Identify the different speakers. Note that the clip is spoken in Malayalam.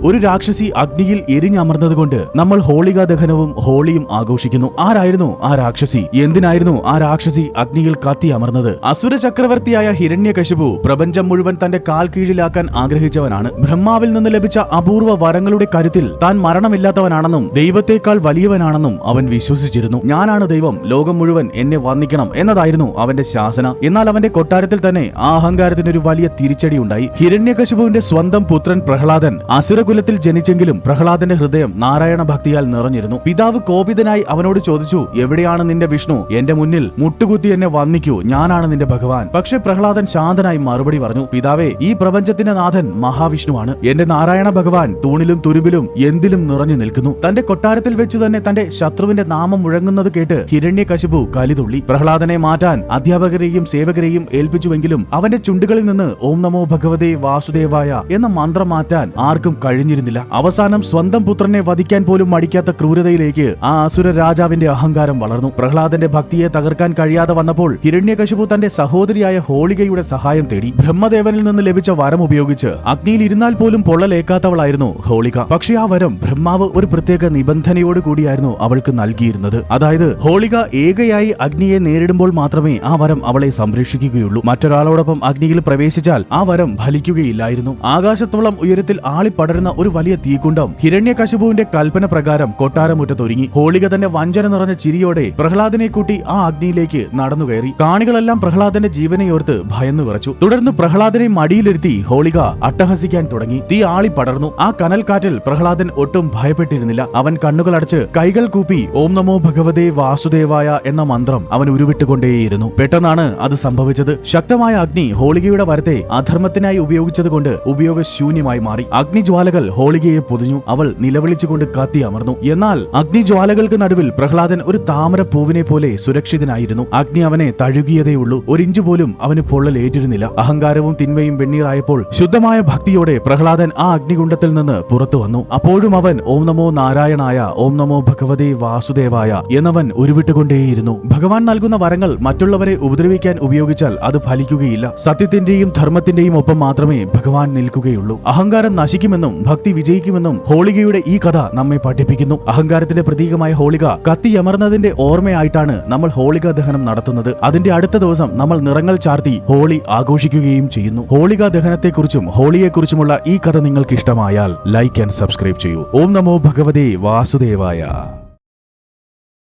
Speaker 1: ഒരു രാക്ഷസി അഗ്നിയിൽ എരിഞ്ഞമർന്നതുകൊണ്ട് നമ്മൾ ഹോളികാ ദഹനവും ഹോളിയും ആഘോഷിക്കുന്നു. ആരായിരുന്നു ആ രാക്ഷസി? എന്തിനായിരുന്നു ആ രാക്ഷസി അഗ്നിയിൽ കത്തി അമർന്നത്? അസുര ചക്രവർത്തിയായ ഹിരണ്യകശിപു പ്രപഞ്ചം മുഴുവൻ തന്റെ കാൽ കീഴിലാക്കാൻ ആഗ്രഹിച്ചവനാണ്. ബ്രഹ്മാവിൽ നിന്ന് ലഭിച്ച അപൂർവ വരങ്ങളുടെ കരുത്തിൽ താൻ മരണമില്ലാത്തവനാണെന്നും ദൈവത്തെക്കാൾ വലിയവനാണെന്നും അവൻ വിശ്വസിച്ചിരുന്നു. ഞാനാണ് ദൈവം, ലോകം മുഴുവൻ എന്നെ വന്ദിക്കണം എന്നതായിരുന്നു അവന്റെ ശാസന. എന്നാൽ അവന്റെ കൊട്ടാരത്തിൽ തന്നെ ആ അഹങ്കാരത്തിന് ഒരു വലിയ തിരിച്ചടി ഉണ്ടായി. ഹിരണ്യകശിപുവിന്റെ സ്വന്തം പുത്രൻ പ്രഹ്ലാദൻ അസുരകുലത്തിൽ ജനിച്ചെങ്കിലും പ്രഹ്ലാദന്റെ ഹൃദയം നാരായണ ഭക്തിയാൽ നിറഞ്ഞിരുന്നു. പിതാവ് കോപിതനായി അവനോട് ചോദിച്ചു, എവിടെയാണ് നിന്റെ വിഷ്ണു? എന്റെ മുന്നിൽ മുട്ടുകുത്തി എന്നെ വന്ദിക്കൂ, ഞാനാണ് നിന്റെ ഭഗവാൻ. പക്ഷെ പ്രഹ്ലാദൻ ശാന്തനായി മറുപടി പറഞ്ഞു, പിതാവേ, ഈ പ്രപഞ്ചത്തിന്റെ നാഥൻ മഹാവിഷ്ണുവാണ്. എന്റെ നാരായണ ഭഗവാൻ തൂണിലും തുരുമ്പിലും എന്തിലും നിറഞ്ഞു നിൽക്കുന്നു. തന്റെ കൊട്ടാരത്തിൽ വെച്ചു തന്നെ തന്റെ ശത്രുവിന്റെ നാമം മുഴങ്ങുന്നത് കേട്ട് ഹിരണ്യകശിപു കലിതുള്ളി. പ്രഹ്ലാദനെ മാറ്റാൻ അധ്യാപകരെയും സേവകരെയും ഏൽപ്പിച്ചുവെങ്കിലും അവന്റെ ചുണ്ടുകളിൽ നിന്ന് ഓം നമോ ഭഗവതേ വാസുദേവായ എന്ന മന്ത്രം മാറ്റാൻ ആർക്കും കഴിഞ്ഞിരുന്നില്ല. അവസാനം സ്വന്തം പുത്രനെ വധിക്കാൻ പോലും മടിക്കാത്ത ക്രൂരതയിലേക്ക് ആ അസുര രാജാവിന്റെ അഹങ്കാരം വളർന്നു. പ്രഹ്ലാദന്റെ ഭക്തിയെ തകർക്കാൻ കഴിയാതെ വന്നപ്പോൾ ഹിരണ്യകശിപു തന്റെ സഹോദരിയായ ഹോളികയുടെ സഹായം തേടി. ബ്രഹ്മദേവനിൽ നിന്ന് ലഭിച്ച വരം ഉപയോഗിച്ച് അഗ്നിയിൽ ഇരുന്നാൽ പോലും പൊള്ളലേക്കാത്തവളായിരുന്നു ഹോളിക. പക്ഷേ ആ വരം ബ്രഹ്മാവ് ഒരു പ്രത്യേക നിബന്ധനയോട് കൂടിയായിരുന്നു അവൾക്ക് നൽകിയിരുന്നത്. അതായത് ഹോളിക ഏകയായി അഗ്നിയെ നേരിടുമ്പോൾ മാത്രമേ ആ വരം അവളെ സംരക്ഷിക്കുകയുള്ളൂ. മറ്റൊരാളോടൊപ്പം അഗ്നിയിൽ പ്രവേശിച്ചാൽ ആ വരം ഫലിക്കുകയില്ലായിരുന്നു. ആകാശത്തോളം ഉയരത്തിൽ ആളിപ്പടരുന്ന ഒരു വലിയ തീകുണ്ഡം ഹിരണ്യകശിപുവിന്റെ കൽപ്പന പ്രകാരം കൊട്ടാരമുറ്റത്തൊരുങ്ങി. ഹോളിക തന്റെ വഞ്ചന നിറഞ്ഞ ചിരിയോടെ പ്രഹ്ലാദനെ കൂട്ടി ആ അഗ്നിയിലേക്ക് നടന്നുകയറി. കാണികളെല്ലാം പ്രഹ്ലാദന്റെ ജീവനെയോർത്ത് ഭയന്നു വിറച്ചു. തുടർന്ന് പ്രഹ്ലാദനെ മടിയിലിരുത്തി ഹോളിക അട്ടഹസിക്കാൻ തുടങ്ങി. തീ ആളിപ്പടർന്നു. ആ കനൽക്കാറ്റിൽ പ്രഹ്ലാദൻ ഒട്ടും ഭയപ്പെട്ടിരുന്നില്ല. അവൻ കണ്ണുകളടച്ച് കൈകൾ കൂപ്പി ഓം നമോ ഭഗവതേ വാസുദേവായ എന്ന മന്ത്രം അവൻ ഉരുവിട്ടുകൊണ്ടേയിരുന്നു. പെട്ടെന്നാണ് അത് സംഭവിച്ചത്. ശക്തമായ അഗ്നി ഹോളികയുടെ വരത്തെ അധർമ്മത്തിനായി ഉപയോഗിച്ചതുകൊണ്ട് ഉപയോഗശൂന്യമായി മാറി. അഗ്നിജ്വാലകൾ ഹോളികയെ പൊതിഞ്ഞു. അവൾ നിലവിളിച്ചുകൊണ്ട് കത്തി അമർന്നു. എന്നാൽ അഗ്നിജ്വാലകൾക്ക് നടുവിൽ പ്രഹ്ലാദൻ ഒരു താമര പൂവിനെ പോലെ സുരക്ഷിതനായിരുന്നു. അഗ്നി അവനെ തഴുകിയതേയുള്ളൂ. ഒരിഞ്ചു പോലും അവന് പൊള്ളലേറ്റിരുന്നില്ല. അഹങ്കാരവും തിന്മയും വെണ്ണീറായപ്പോൾ ശുദ്ധമായ ഭക്തിയോടെ പ്രഹ്ലാദൻ ആ അഗ്നികുണ്ഡത്തിൽ നിന്ന് പുറത്തു വന്നു. അപ്പോഴും അവൻ ഓം നമോ നാരായണായ ഓം നമോ ഭഗവതേ വാസുദേവായ എന്നവൻ ഉരുവിട്ടുകൊണ്ടേയിരുന്നു. ഭഗവാൻ നൽകുന്ന വരങ്ങൾ മറ്റുള്ളവരെ ഉപദ്രവിക്കാൻ ഉപയോഗിച്ചാൽ അത് ഫലിക്കുകയില്ല. സത്യത്തിന്റെയും ധർമ്മത്തിന്റെയും ഒപ്പം മാത്രമേ ഭഗവാൻ നിൽക്കുകയുള്ളൂ. അഹങ്കാരം നശിക്കുമെന്നും ഭക്തി വിജയിക്കുമെന്നും ഹോളികയുടെ ഈ കഥ നമ്മെ പഠിപ്പിക്കുന്നു. അഹങ്കാരത്തിന്റെ പ്രതീകമായ ഹോളിക കത്തിയമർന്നതിന്റെ ഓർമ്മയായിട്ടാണ് നമ്മൾ ഹോളിക ദഹനം നടത്തുന്നത്. അതിന്റെ അടുത്ത ദിവസം നമ്മൾ നിറങ്ങൾ ചാർത്തി ഹോളി ആഘോഷിക്കുകയും ചെയ്യുന്നു. ഹോളിക ദഹനത്തെക്കുറിച്ചും ഹോളിയെക്കുറിച്ചുമുള്ള ഈ കഥ നിങ്ങൾക്ക് ഇഷ്ടമായാൽ ലൈക്ക് ആൻഡ് സബ്സ്ക്രൈബ് ചെയ്യൂ. ഓം നമോ ഭഗവതേ വാസുദേവായ.